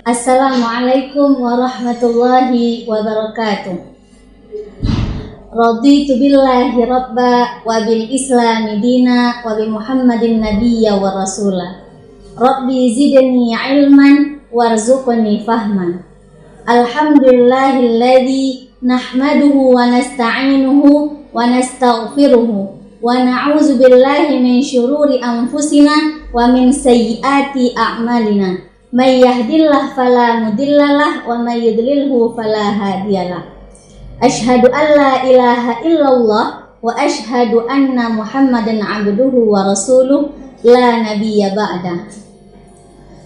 Assalamualaikum warahmatullahi wabarakatuh. Raditu billahi rabba wa bil islami dina wa bi Muhammadin nabiyya wa rasula. Rabbi zidni ilman warzuqni fahman. Alhamdulillahilladzi nahmaduhu wa nasta'inuhu wa nastaghfiruhu wa na'udzu billahi min syururi anfusina wa min sayyiati a'malina. May yahdillahu fala mudhillalah wa may yudlilhu fala hadiyalah. Asyhadu an la ilaha illallah wa asyhadu anna Muhammadan abduhu wa rasuluh la nabiyya ba'da.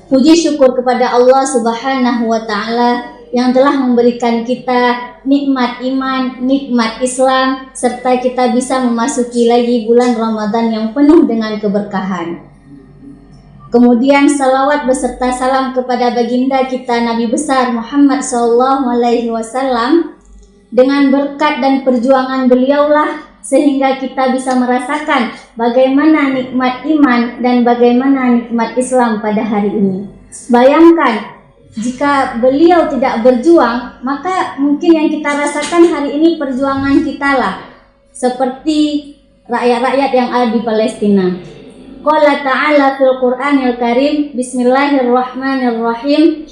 Puji syukur kepada Allah Subhanahu wa taala yang telah memberikan kita nikmat iman, nikmat Islam, serta kita bisa memasuki lagi bulan Ramadan yang penuh dengan keberkahan. Kemudian salawat beserta salam kepada baginda kita Nabi besar Muhammad SAW. Dengan berkat dan perjuangan beliaulah sehingga kita bisa merasakan bagaimana nikmat iman dan bagaimana nikmat Islam pada hari ini. Bayangkan, jika beliau tidak berjuang, maka mungkin yang kita rasakan hari ini perjuangan kita lah, seperti rakyat-rakyat yang ada di Palestina. Qala ta'ala fil Qur'anil Karim, Bismillahirrahmanirrahim.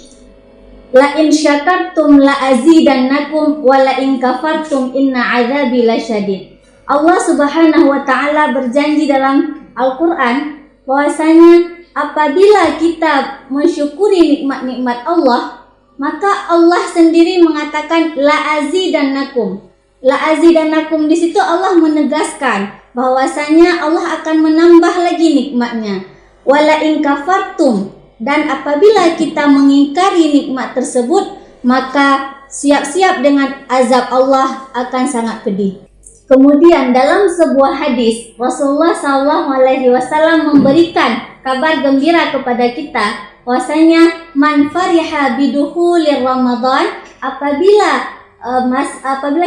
La in syakartum la azidannakum wa la in kafartum inna azabi lasyadid. Allah Subhanahu wa taala berjanji dalam Al-Qur'an bahwasanya apabila kita mensyukuri nikmat-nikmat Allah, maka Allah sendiri mengatakan la azidannakum. La azidannakum, di situ Allah menegaskan bahwasanya Allah akan menambah lagi nikmatnya. Wala in kafartum, dan apabila kita mengingkari nikmat tersebut, maka siap-siap dengan azab Allah akan sangat pedih. Kemudian dalam sebuah hadis Rasulullah SAW memberikan kabar gembira kepada kita bahwasanya man fariha biduhulir Ramadan, apabila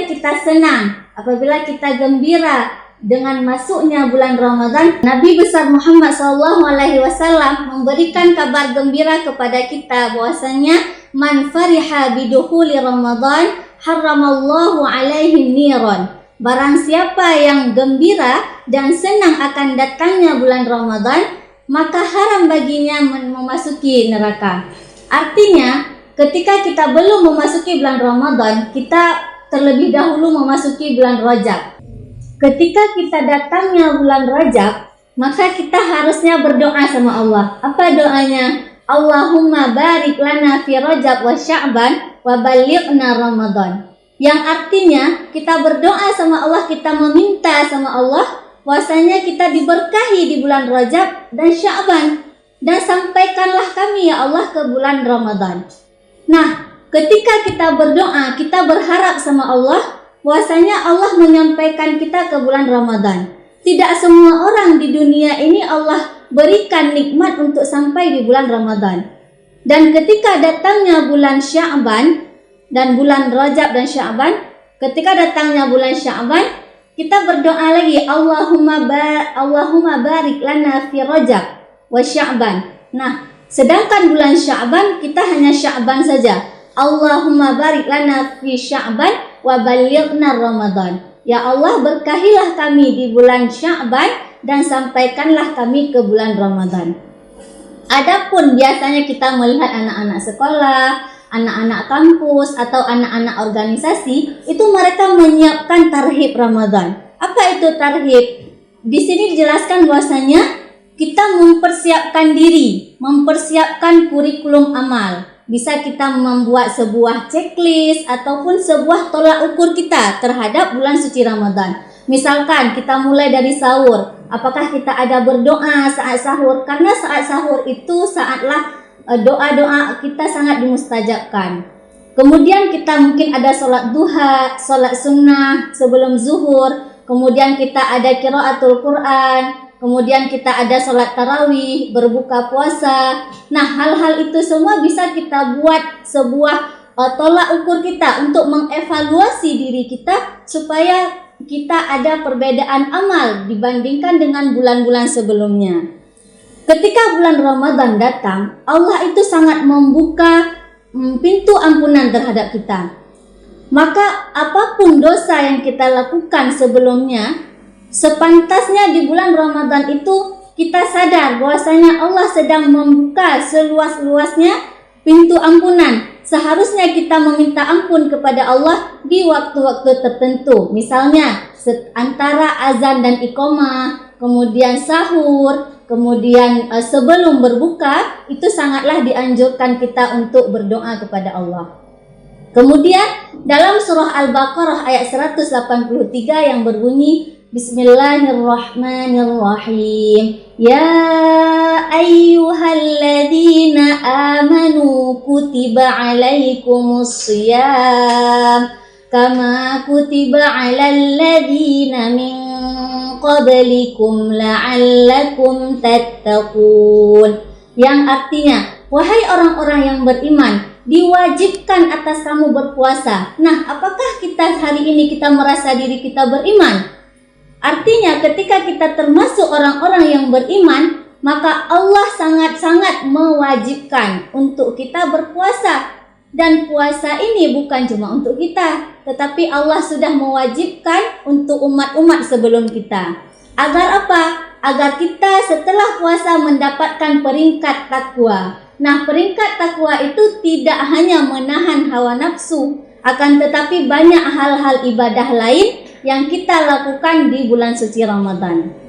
kita senang, apabila kita gembira dengan masuknya bulan Ramadan, Nabi besar Muhammad SAW memberikan kabar gembira kepada kita bahwasanya man fariha bidukhuli Ramadan haramallahu alaihi niran. Barang siapa yang gembira dan senang akan datangnya bulan Ramadan, maka haram baginya memasuki neraka. Artinya, ketika kita belum memasuki bulan Ramadan, kita terlebih dahulu memasuki bulan Rajab. Ketika kita datangnya bulan Rajab, maka kita harusnya berdoa sama Allah. Apa doanya? Allahumma barik lana fi Rajab wa Sya'ban wa balighna Ramadan. Yang artinya kita berdoa sama Allah, kita meminta sama Allah bahwasanya kita diberkahi di bulan Rajab dan Sya'ban, dan sampaikanlah kami ya Allah ke bulan Ramadan. Nah, ketika kita berdoa, kita berharap sama Allah bahwasanya Allah menyampaikan kita ke bulan Ramadan. Tidak semua orang di dunia ini Allah berikan nikmat untuk sampai di bulan Ramadan. Dan ketika datangnya bulan Sya'ban dan bulan Rajab dan Sya'ban, ketika datangnya bulan Sya'ban, kita berdoa lagi, Allahumma barik lana fi Rajab wa Sya'ban. Nah, sedangkan bulan Sya'ban kita hanya Sya'ban saja. Allahumma barik lana fi Sya'ban wa balighna Ramadan. Ya Allah, berkahilah kami di bulan Sya'ban dan sampaikanlah kami ke bulan Ramadan. Adapun biasanya kita melihat anak-anak sekolah, anak-anak kampus atau anak-anak organisasi, itu mereka menyiapkan tarhib Ramadan. Apa itu tarhib? Di sini dijelaskan bahwasanya kita mempersiapkan diri, mempersiapkan kurikulum amal. Bisa kita membuat sebuah checklist ataupun sebuah tolak ukur kita terhadap bulan suci Ramadan. Misalkan kita mulai dari sahur, apakah kita ada berdoa saat sahur? Karena saat sahur itu saatlah doa-doa kita sangat dimustajabkan. Kemudian kita mungkin ada sholat duha, sholat sunnah sebelum zuhur. Kemudian kita ada qiraatul Quran. Kemudian kita ada sholat tarawih, berbuka puasa. Nah, hal-hal itu semua bisa kita buat sebuah tolak ukur kita untuk mengevaluasi diri kita supaya kita ada perbedaan amal dibandingkan dengan bulan-bulan sebelumnya. Ketika bulan Ramadan datang, Allah itu sangat membuka pintu ampunan terhadap kita. Maka apapun dosa yang kita lakukan sebelumnya, sepantasnya di bulan Ramadan itu kita sadar bahwasanya Allah sedang membuka seluas-luasnya pintu ampunan. Seharusnya kita meminta ampun kepada Allah di waktu-waktu tertentu. Misalnya antara azan dan iqamah, kemudian sahur, kemudian sebelum berbuka, itu sangatlah dianjurkan kita untuk berdoa kepada Allah. Kemudian dalam surah Al-Baqarah ayat 183 yang berbunyi Bismillahirrahmanirrahim. Ya ayyuhalladzina amanu kutiba alaikumus shiyam kama kutiba alal ladzina min qablikum la'allakum tattaqun. Yang artinya, wahai orang-orang yang beriman, diwajibkan atas kamu berpuasa. Nah, apakah kita hari ini kita merasa diri kita beriman? Artinya ketika kita termasuk orang-orang yang beriman, maka Allah sangat-sangat mewajibkan untuk kita berpuasa. Dan puasa ini bukan cuma untuk kita, tetapi Allah sudah mewajibkan untuk umat-umat sebelum kita. Agar apa? Agar kita setelah puasa mendapatkan peringkat takwa. Nah, peringkat takwa itu tidak hanya menahan hawa nafsu, akan tetapi banyak hal-hal ibadah lain yang kita lakukan di bulan suci Ramadan.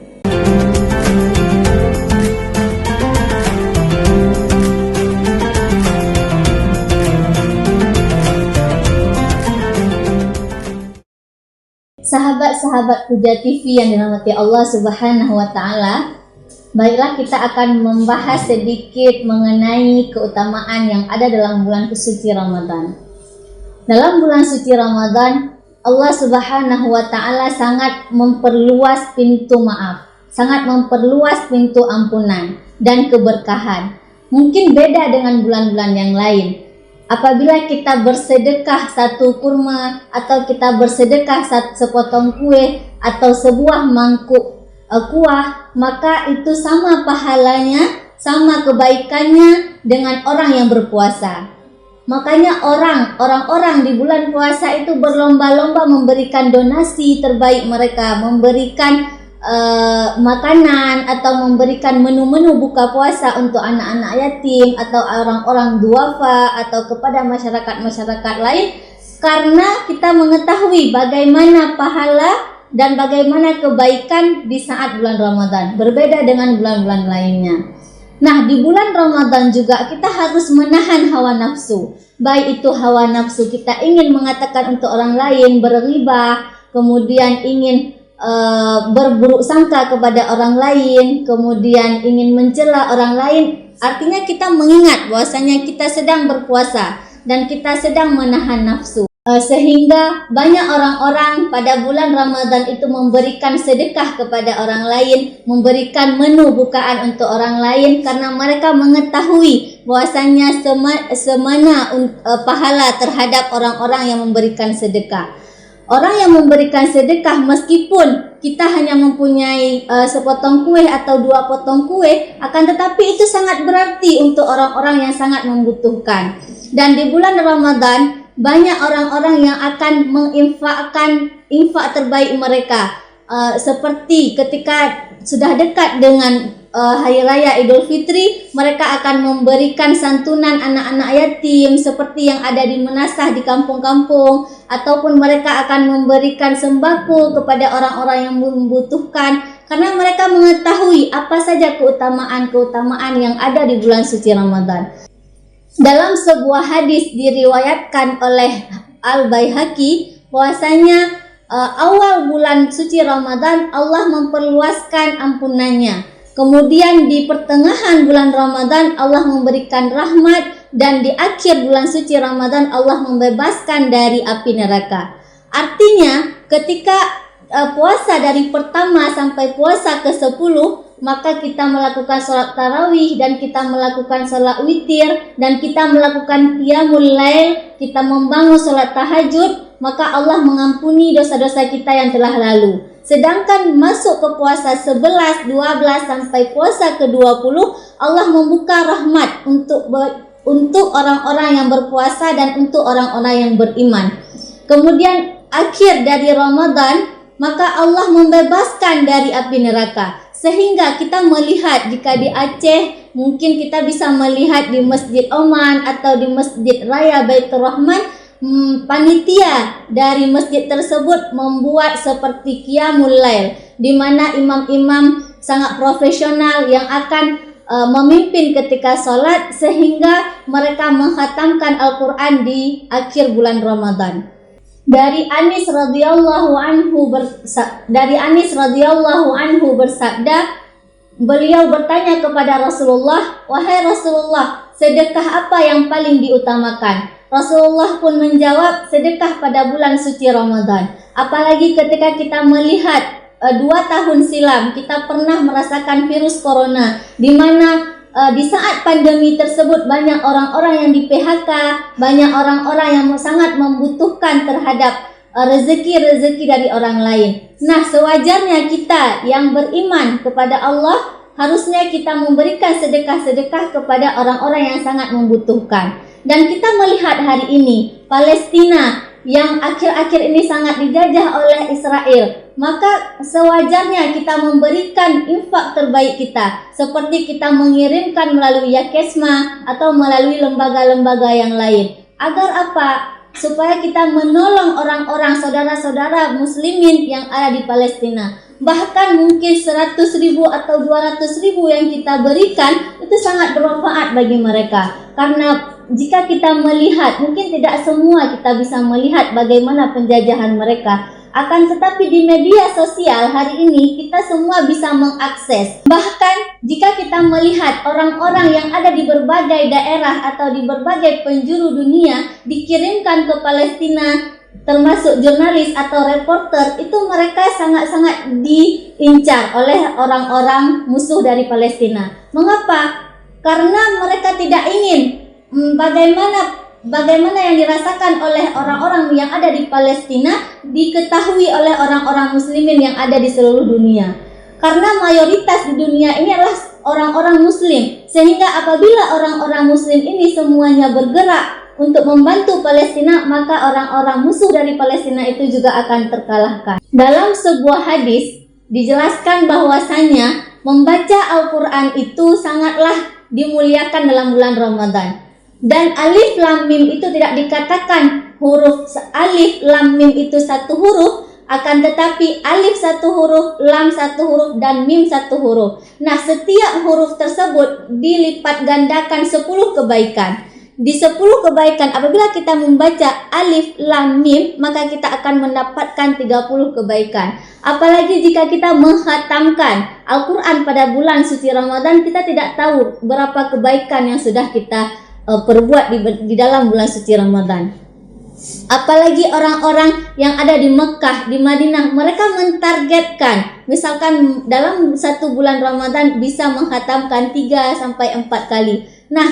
Sahabat-sahabat Huda TV yang dirahmati Allah Subhanahu wa taala, baiklah kita akan membahas sedikit mengenai keutamaan yang ada dalam bulan suci Ramadan. Dalam bulan suci Ramadan, Allah Subhanahu wa taala sangat memperluas pintu maaf, sangat memperluas pintu ampunan dan keberkahan. Mungkin beda dengan bulan-bulan yang lain. Apabila kita bersedekah satu kurma, atau kita bersedekah sepotong kue, atau sebuah mangkuk kuah, maka itu sama pahalanya, sama kebaikannya dengan orang yang berpuasa. Makanya orang-orang di bulan puasa itu berlomba-lomba memberikan donasi terbaik mereka, memberikan makanan atau memberikan menu-menu buka puasa untuk anak-anak yatim atau orang-orang duafa atau kepada masyarakat-masyarakat lain, karena kita mengetahui bagaimana pahala dan bagaimana kebaikan di saat bulan Ramadan, berbeda dengan bulan-bulan lainnya. Nah, di bulan Ramadan juga kita harus menahan hawa nafsu. Baik itu hawa nafsu kita ingin mengatakan untuk orang lain, berghibah, kemudian ingin berburuk sangka kepada orang lain, kemudian ingin mencela orang lain. Artinya kita mengingat bahwasanya kita sedang berpuasa dan kita sedang menahan nafsu. Sehingga banyak orang-orang pada bulan Ramadan itu memberikan sedekah kepada orang lain, memberikan menu bukaan untuk orang lain, karena mereka mengetahui bahwasanya semana pahala terhadap orang-orang yang memberikan sedekah. Orang yang memberikan sedekah, meskipun kita hanya mempunyai sepotong kue atau 2 potong kue, akan tetapi itu sangat berarti untuk orang-orang yang sangat membutuhkan. Dan di bulan Ramadan banyak orang-orang yang akan menginfakkan infak terbaik mereka, seperti ketika sudah dekat dengan Hari Raya Idul Fitri, mereka akan memberikan santunan anak-anak yatim seperti yang ada di Menasah di kampung-kampung, ataupun mereka akan memberikan sembako kepada orang-orang yang membutuhkan, karena mereka mengetahui apa saja keutamaan-keutamaan yang ada di bulan suci Ramadan. Dalam sebuah hadis diriwayatkan oleh Al-Baihaqi bahwasanya awal bulan suci Ramadan Allah memperluaskan ampunannya. Kemudian di pertengahan bulan Ramadan Allah memberikan rahmat, dan di akhir bulan suci Ramadan Allah membebaskan dari api neraka. Artinya ketika puasa dari pertama sampai puasa ke-10, maka kita melakukan sholat tarawih dan kita melakukan sholat witir dan kita melakukan qiyamul lail, kita membangun sholat tahajud, maka Allah mengampuni dosa-dosa kita yang telah lalu. Sedangkan masuk ke puasa 11, 12 sampai puasa ke-20, Allah membuka rahmat untuk orang-orang yang berpuasa dan untuk orang-orang yang beriman. Kemudian akhir dari Ramadan, maka Allah membebaskan dari api neraka. Sehingga kita melihat jika di Aceh, mungkin kita bisa melihat di Masjid Oman atau di Masjid Raya Baitur Rahman, panitia dari masjid tersebut membuat seperti Qiyamul Lail, di mana imam-imam sangat profesional yang akan memimpin ketika sholat sehingga mereka mengkhatamkan Al-Quran di akhir bulan Ramadan. Dari Anis radhiyallahu anhu bersabda, beliau bertanya kepada Rasulullah, "Wahai Rasulullah, sedekah apa yang paling diutamakan?" Rasulullah pun menjawab, sedekah pada bulan suci Ramadan. Apalagi ketika kita melihat 2 tahun silam kita pernah merasakan virus corona, di mana di saat pandemi tersebut banyak orang-orang yang di PHK, banyak orang-orang yang sangat membutuhkan terhadap rezeki-rezeki dari orang lain. Nah, sewajarnya kita yang beriman kepada Allah harusnya kita memberikan sedekah-sedekah kepada orang-orang yang sangat membutuhkan. Dan kita melihat hari ini Palestina yang akhir-akhir ini sangat dijajah oleh Israel, maka sewajarnya kita memberikan infak terbaik kita, seperti kita mengirimkan melalui Yakesma atau melalui lembaga-lembaga yang lain. Agar apa? Supaya kita menolong orang-orang saudara-saudara muslimin yang ada di Palestina. Bahkan mungkin 100.000 atau 200.000 yang kita berikan itu sangat bermanfaat bagi mereka. Karena jika kita melihat, mungkin tidak semua kita bisa melihat bagaimana penjajahan mereka. Akan tetapi di media sosial hari ini kita semua bisa mengakses. Bahkan jika kita melihat orang-orang yang ada di berbagai daerah atau di berbagai penjuru dunia dikirimkan ke Palestina, termasuk jurnalis atau reporter, itu mereka sangat-sangat diincar oleh orang-orang musuh dari Palestina. Mengapa? Karena mereka tidak ingin bagaimana yang dirasakan oleh orang-orang yang ada di Palestina diketahui oleh orang-orang muslimin yang ada di seluruh dunia. Karena mayoritas di dunia ini adalah orang-orang muslim, sehingga apabila orang-orang muslim ini semuanya bergerak untuk membantu Palestina, maka orang-orang musuh dari Palestina itu juga akan terkalahkan. Dalam sebuah hadis dijelaskan bahwasanya membaca Al-Quran itu sangatlah dimuliakan dalam bulan Ramadan. Dan alif lam mim itu tidak dikatakan huruf alif lam mim itu satu huruf, akan tetapi alif satu huruf, lam satu huruf, dan mim satu huruf. Nah, setiap huruf tersebut dilipat gandakan 10 kebaikan. Di 10 kebaikan, apabila kita membaca alif lam mim, maka kita akan mendapatkan 30 kebaikan. Apalagi jika kita menghatamkan Al-Quran pada bulan suci Ramadan, kita tidak tahu berapa kebaikan yang sudah kita perbuat di dalam bulan suci Ramadan. Apalagi orang-orang yang ada di Mekah, di Madinah, mereka mentargetkan misalkan dalam 1 bulan Ramadan bisa menghatamkan 3 sampai 4 kali. Nah,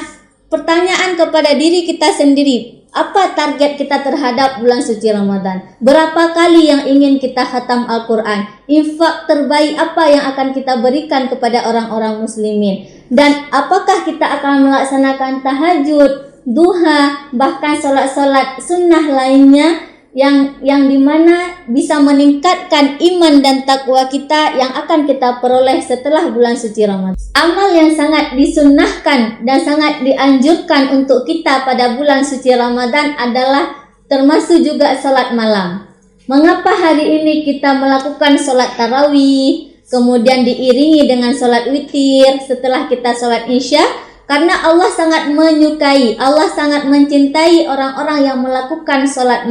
pertanyaan kepada diri kita sendiri, apa target kita terhadap bulan suci Ramadan? Berapa kali yang ingin kita khatam Al-Quran? Infak terbaik apa yang akan kita berikan kepada orang-orang muslimin? Dan apakah kita akan melaksanakan tahajud, duha, bahkan sholat-sholat sunnah lainnya yang dimana bisa meningkatkan iman dan takwa kita yang akan kita peroleh setelah bulan suci Ramadan. Amal yang sangat disunnahkan dan sangat dianjurkan untuk kita pada bulan suci Ramadan adalah termasuk juga sholat malam. Mengapa hari ini kita melakukan sholat tarawih, kemudian diiringi dengan sholat witir setelah kita sholat isya? Karena Allah sangat menyukai, Allah sangat mencintai orang-orang yang melakukan sholat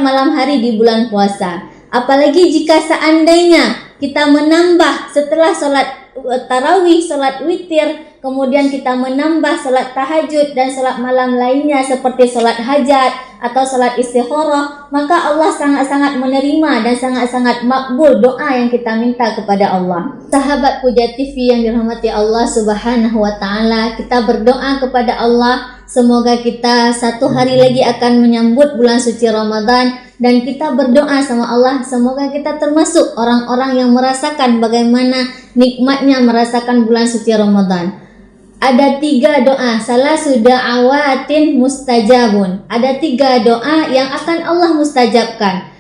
malam hari di bulan puasa. Apalagi jika seandainya kita menambah setelah sholat tarawih, sholat witir, kemudian kita menambah sholat tahajud dan sholat malam lainnya seperti sholat hajat atau sholat istikharah, maka Allah sangat-sangat menerima dan sangat-sangat makbul doa yang kita minta kepada Allah. Sahabat Puja TV yang dirahmati Allah Subhanahu wa Ta'ala, kita berdoa kepada Allah semoga kita 1 hari lagi akan menyambut bulan suci Ramadan, dan kita berdoa sama Allah semoga kita termasuk orang-orang yang merasakan bagaimana nikmatnya merasakan bulan suci Ramadan. ada 3 doa, salah sudah awatin mustajabun. Ada 3 doa yang akan Allah mustajabkan.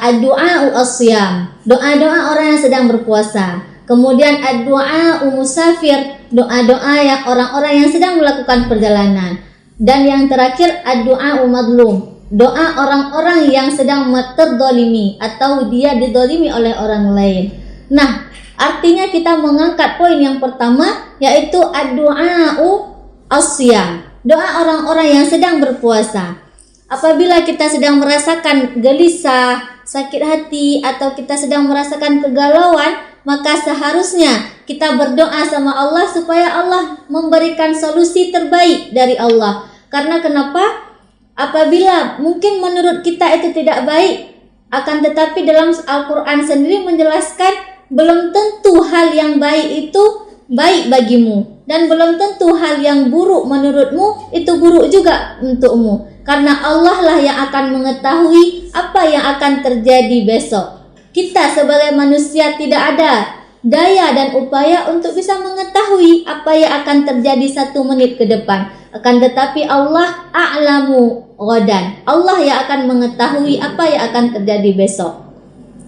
Ad-du'a as-siyam, doa-doa orang yang sedang berpuasa. Kemudian ad-du'a musafir, doa-doa yang orang-orang yang sedang melakukan perjalanan. Dan yang terakhir ad-du'a madlum, doa orang-orang yang sedang terdolimi atau dia didolimi oleh orang lain. Nah, artinya kita mengangkat poin yang pertama, yaitu ad-du'a'u as-siyam, doa orang-orang yang sedang berpuasa. Apabila kita sedang merasakan gelisah, sakit hati, atau kita sedang merasakan kegalauan, maka seharusnya kita berdoa sama Allah supaya Allah memberikan solusi terbaik dari Allah. Karena kenapa? Apabila mungkin menurut kita itu tidak baik, akan tetapi dalam Al-Quran sendiri menjelaskan belum tentu hal yang baik itu baik bagimu, dan belum tentu hal yang buruk menurutmu itu buruk juga untukmu, karena Allah lah yang akan mengetahui apa yang akan terjadi besok. Kita sebagai manusia tidak ada daya dan upaya untuk bisa mengetahui apa yang akan terjadi 1 menit ke depan. Akan tetapi Allah a'lamu ghadan, Allah yang akan mengetahui apa yang akan terjadi besok.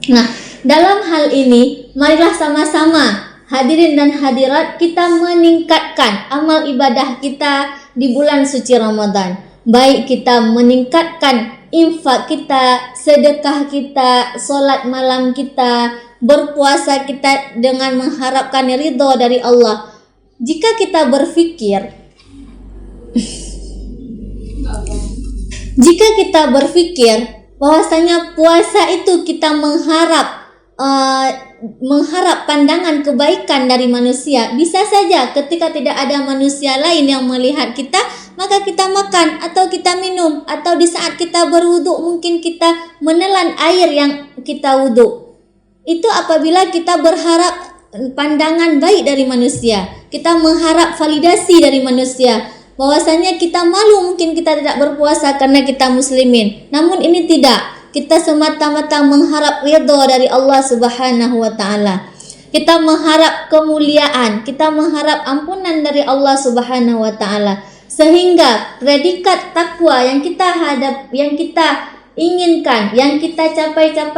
Nah, dalam hal ini marilah sama-sama hadirin dan hadirat kita meningkatkan amal ibadah kita di bulan suci Ramadan. Baik kita meningkatkan infak kita, sedekah kita, solat malam kita, berpuasa kita dengan mengharapkan ridho dari Allah. Jika kita berpikir bahwasanya puasa itu kita mengharap pandangan kebaikan dari manusia, bisa saja ketika tidak ada manusia lain yang melihat kita, maka kita makan atau kita minum, atau di saat kita berwudu mungkin kita menelan air yang kita wudu. Itu apabila kita berharap pandangan baik dari manusia, kita mengharap validasi dari manusia, bahwasanya kita malu mungkin kita tidak berpuasa karena kita muslimin. Namun ini tidak, kita semata-mata mengharap ridho dari Allah Subhanahu wa taala. Kita mengharap kemuliaan, kita mengharap ampunan dari Allah Subhanahu wa taala. Sehingga predikat takwa yang kita inginkan, yang kita capaikan,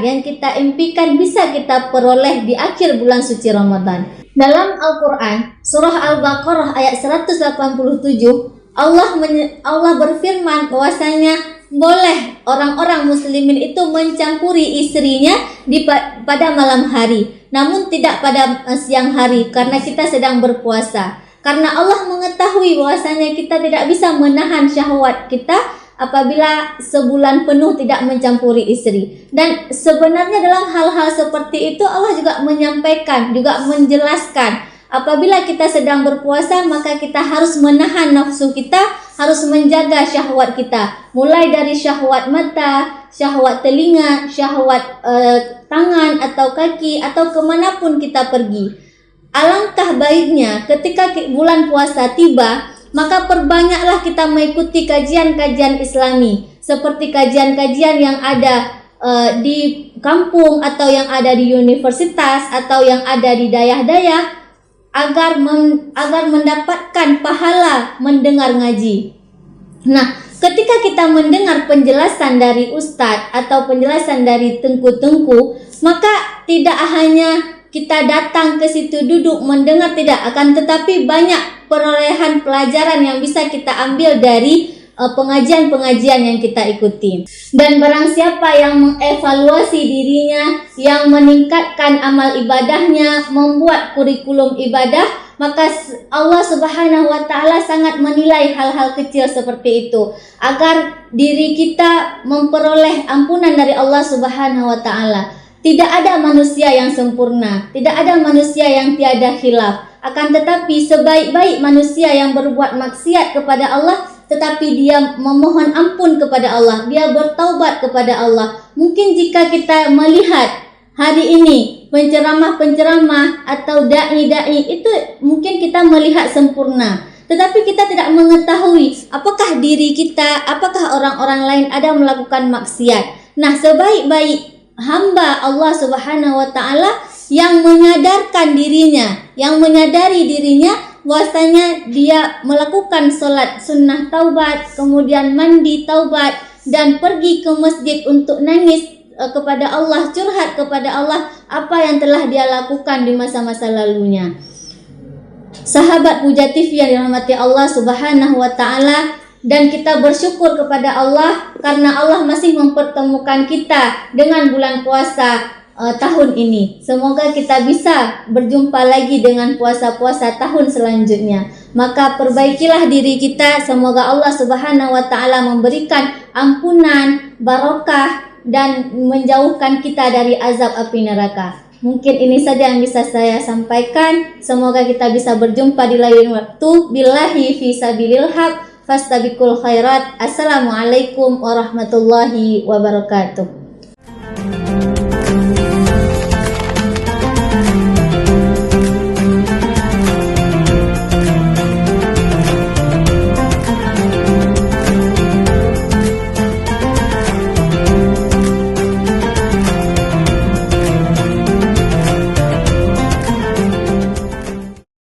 yang kita impikan bisa kita peroleh di akhir bulan suci Ramadan. Dalam Al-Quran, surah Al-Baqarah ayat 187, Allah berfirman bahwasanya boleh orang-orang muslimin itu mencampuri istrinya pada malam hari, namun tidak pada siang hari karena kita sedang berpuasa. Karena Allah mengetahui bahwasanya kita tidak bisa menahan syahwat kita apabila sebulan penuh tidak mencampuri istri. Dan sebenarnya dalam hal-hal seperti itu Allah juga menyampaikan, juga menjelaskan, apabila kita sedang berpuasa maka kita harus menahan nafsu kita, harus menjaga syahwat kita, mulai dari syahwat mata, syahwat telinga, syahwat tangan atau kaki, atau kemanapun kita pergi. Alangkah baiknya ketika bulan puasa tiba, maka perbanyaklah kita mengikuti kajian-kajian Islami, seperti kajian-kajian yang ada di kampung atau yang ada di universitas atau yang ada di dayah-dayah, agar mendapatkan pahala mendengar ngaji. Nah, ketika kita mendengar penjelasan dari ustadz atau penjelasan dari tengku-tengku, maka tidak hanya kita datang ke situ duduk mendengar, tidak, akan tetapi banyak perolehan pelajaran yang bisa kita ambil dari pengajian-pengajian yang kita ikuti. Dan barang siapa yang mengevaluasi dirinya, yang meningkatkan amal ibadahnya, membuat kurikulum ibadah, maka Allah Subhanahu wa taala sangat menilai hal-hal kecil seperti itu agar diri kita memperoleh ampunan dari Allah Subhanahu wa taala. Tidak ada manusia yang sempurna, tidak ada manusia yang tiada khilaf. Akan tetapi sebaik-baik manusia yang berbuat maksiat kepada Allah, tetapi dia memohon ampun kepada Allah, dia bertaubat kepada Allah. Mungkin jika kita melihat hari ini penceramah-penceramah atau dai-dai itu mungkin kita melihat sempurna, tetapi kita tidak mengetahui apakah diri kita, apakah orang-orang lain ada melakukan maksiat. Nah, sebaik-baik hamba Allah Subhanahu wa taala yang menyadarkan dirinya, yang menyadari dirinya bahwasanya dia melakukan sholat sunnah taubat, kemudian mandi taubat, dan pergi ke masjid untuk nangis kepada Allah, curhat kepada Allah apa yang telah dia lakukan di masa-masa lalunya. Sahabat Puja TV yang dirahmati Allah Subhanahu wa taala, dan kita bersyukur kepada Allah karena Allah masih mempertemukan kita dengan bulan puasa tahun ini. Semoga kita bisa berjumpa lagi dengan puasa-puasa tahun selanjutnya. Maka perbaikilah diri kita, semoga Allah Subhanahu wa taala memberikan ampunan, barokah, dan menjauhkan kita dari azab api neraka. Mungkin ini saja yang bisa saya sampaikan. Semoga kita bisa berjumpa di lain waktu. Billahi fi sabilil haq, fastabiqul khairat. Assalamualaikum warahmatullahi wabarakatuh.